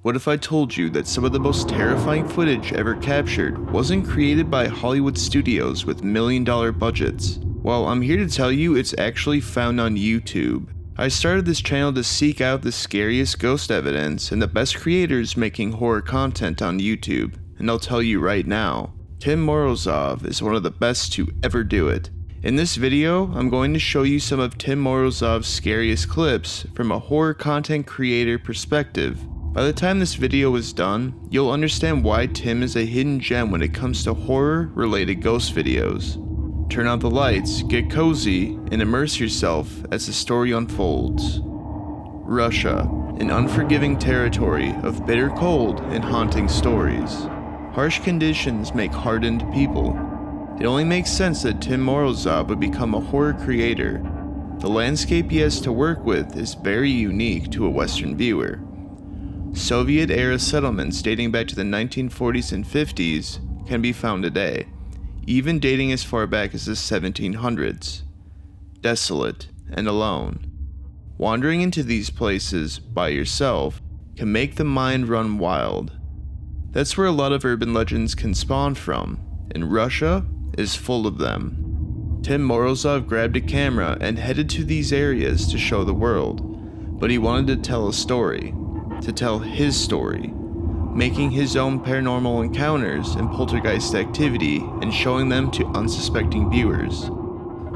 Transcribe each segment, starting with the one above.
What if I told you that some of the most terrifying footage ever captured wasn't created by Hollywood studios with million-dollar budgets? Well, I'm here to tell you it's actually found on YouTube. I started this channel to seek out the scariest ghost evidence and the best creators making horror content on YouTube, and I'll tell you right now, Tim Morozov is one of the best to ever do it. In this video, I'm going to show you some of Tim Morozov's scariest clips from a horror content creator perspective. By the time this video is done, you'll understand why Tim is a hidden gem when it comes to horror-related ghost videos. Turn out the lights, get cozy, and immerse yourself as the story unfolds. Russia, an unforgiving territory of bitter cold and haunting stories. Harsh conditions make hardened people. It only makes sense that Tim Morozov would become a horror creator. The landscape he has to work with is very unique to a Western viewer. Soviet-era settlements dating back to the 1940s and 50s can be found today, even dating as far back as the 1700s. Desolate and alone. Wandering into these places by yourself can make the mind run wild. That's where a lot of urban legends can spawn from, and Russia is full of them. Tim Morozov grabbed a camera and headed to these areas to show the world, but he wanted to tell a story. To tell his story, making his own paranormal encounters and poltergeist activity and showing them to unsuspecting viewers.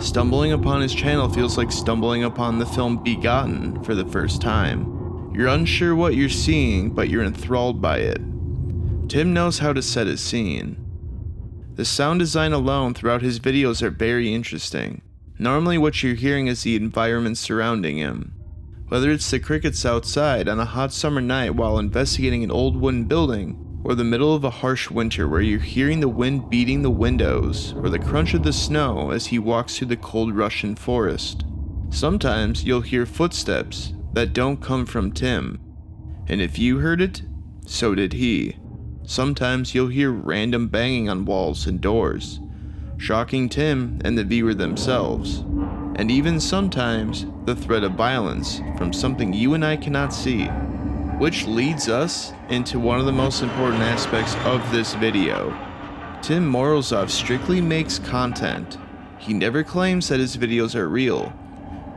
Stumbling upon his channel feels like stumbling upon the film Begotten for the first time. You're unsure what you're seeing, but you're enthralled by it. Tim knows how to set a scene. The sound design alone throughout his videos are very interesting. Normally what you're hearing is the environment surrounding him. Whether it's the crickets outside on a hot summer night while investigating an old wooden building, or the middle of a harsh winter where you're hearing the wind beating the windows, or the crunch of the snow as he walks through the cold Russian forest. Sometimes you'll hear footsteps that don't come from Tim, and if you heard it, so did he. Sometimes you'll hear random banging on walls and doors, shocking Tim and the viewer themselves. And even sometimes, the threat of violence from something you and I cannot see. Which leads us into one of the most important aspects of this video. Tim Morozov strictly makes content. He never claims that his videos are real.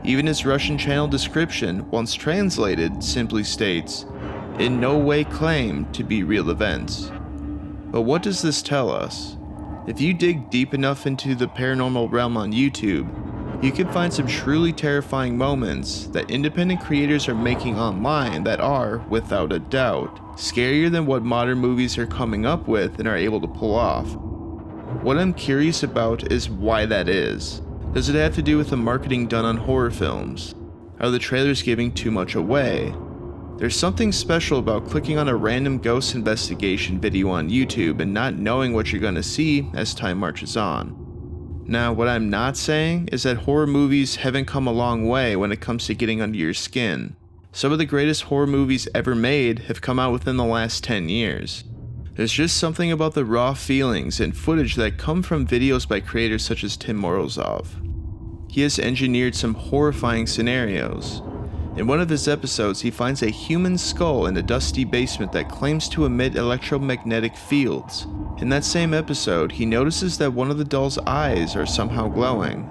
Even his Russian channel description, once translated, simply states, "In no way claim to be real events." But what does this tell us? If you dig deep enough into the paranormal realm on YouTube, you can find some truly terrifying moments that independent creators are making online that are, without a doubt, scarier than what modern movies are coming up with and are able to pull off. What I'm curious about is why that is. Does it have to do with the marketing done on horror films? Are the trailers giving too much away? There's something special about clicking on a random ghost investigation video on YouTube and not knowing what you're going to see as time marches on. Now, what I'm not saying is that horror movies haven't come a long way when it comes to getting under your skin. Some of the greatest horror movies ever made have come out within the last 10 years. There's just something about the raw feelings and footage that come from videos by creators such as Tim Morozov. He has engineered some horrifying scenarios. In one of his episodes, he finds a human skull in a dusty basement that claims to emit electromagnetic fields. In that same episode, he notices that one of the doll's eyes are somehow glowing.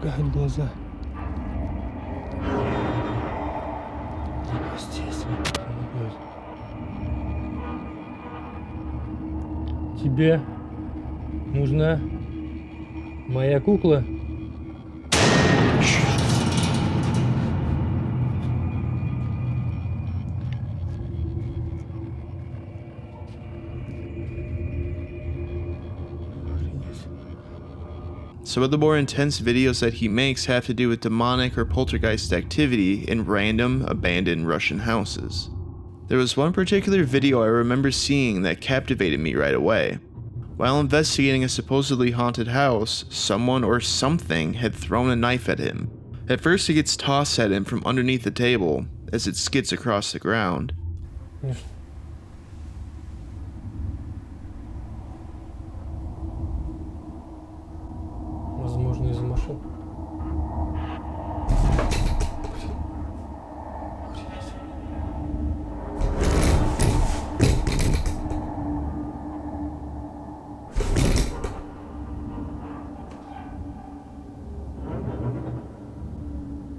Моргают глаза. Здесь моргают. Тебе нужна моя кукла? Some of the more intense videos that he makes have to do with demonic or poltergeist activity in random, abandoned Russian houses. There was one particular video I remember seeing that captivated me right away. While investigating a supposedly haunted house, someone or something had thrown a knife at him. At first it gets tossed at him from underneath the table as it skids across the ground. Возможно, из машин.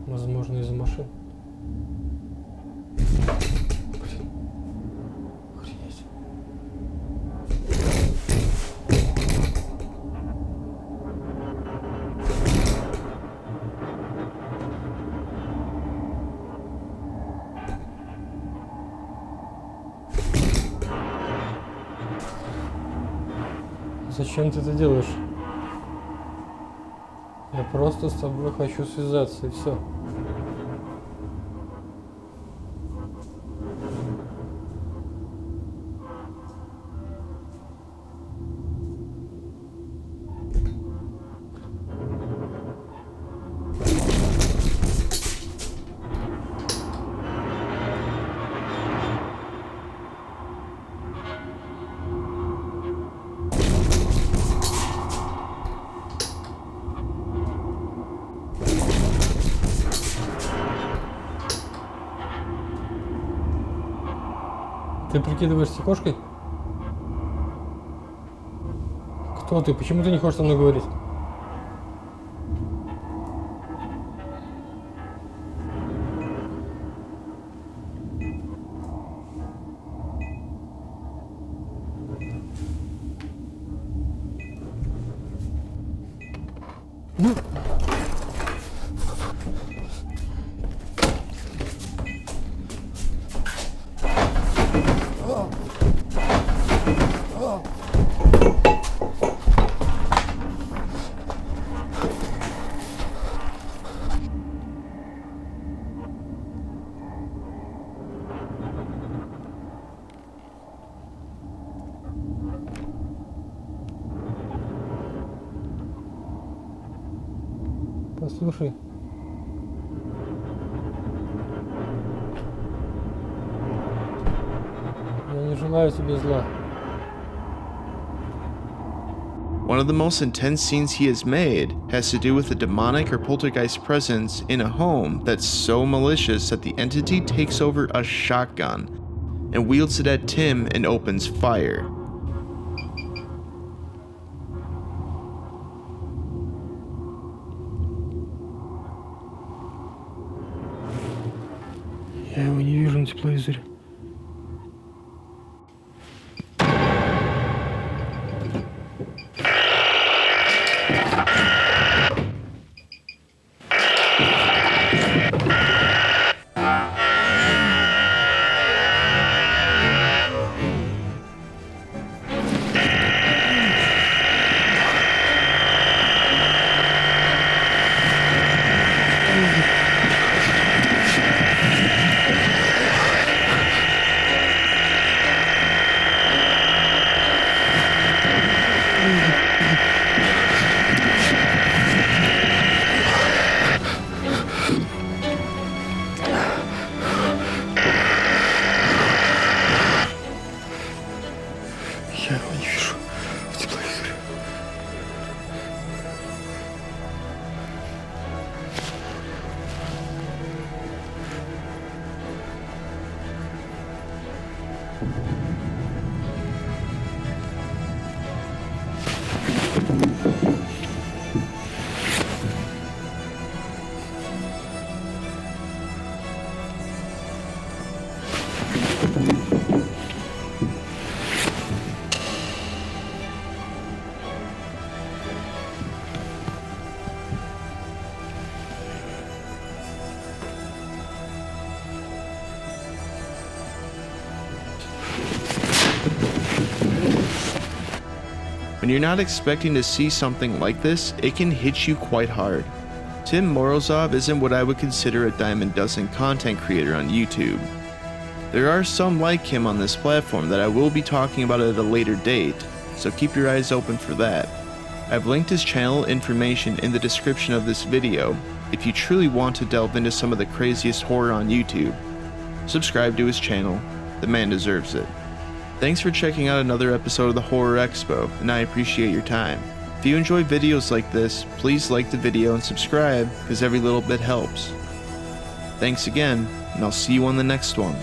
Возможно, из машин. Охренеть. Зачем ты это делаешь? Я просто с тобой хочу связаться, и все. Ты прикидываешься кошкой? Кто ты? Почему ты не хочешь со мной говорить? Послушай. Я не желаю тебе зла. One of the most intense scenes he has made has to do with a demonic or poltergeist presence in a home that's so malicious that the entity takes over a shotgun and wields it at Tim and opens fire. Я его не вижу на тепловизоре. Я его не вижу в тепловизоре. When you're not expecting to see something like this, it can hit you quite hard. Tim Morozov isn't what I would consider a dime a dozen content creator on YouTube. There are some like him on this platform that I will be talking about at a later date, so keep your eyes open for that. I've linked his channel information in the description of this video if you truly want to delve into some of the craziest horror on YouTube. Subscribe to his channel, the man deserves it. Thanks for checking out another episode of the Horror Expo, and I appreciate your time. If you enjoy videos like this, please like the video and subscribe, because every little bit helps. Thanks again, and I'll see you on the next one.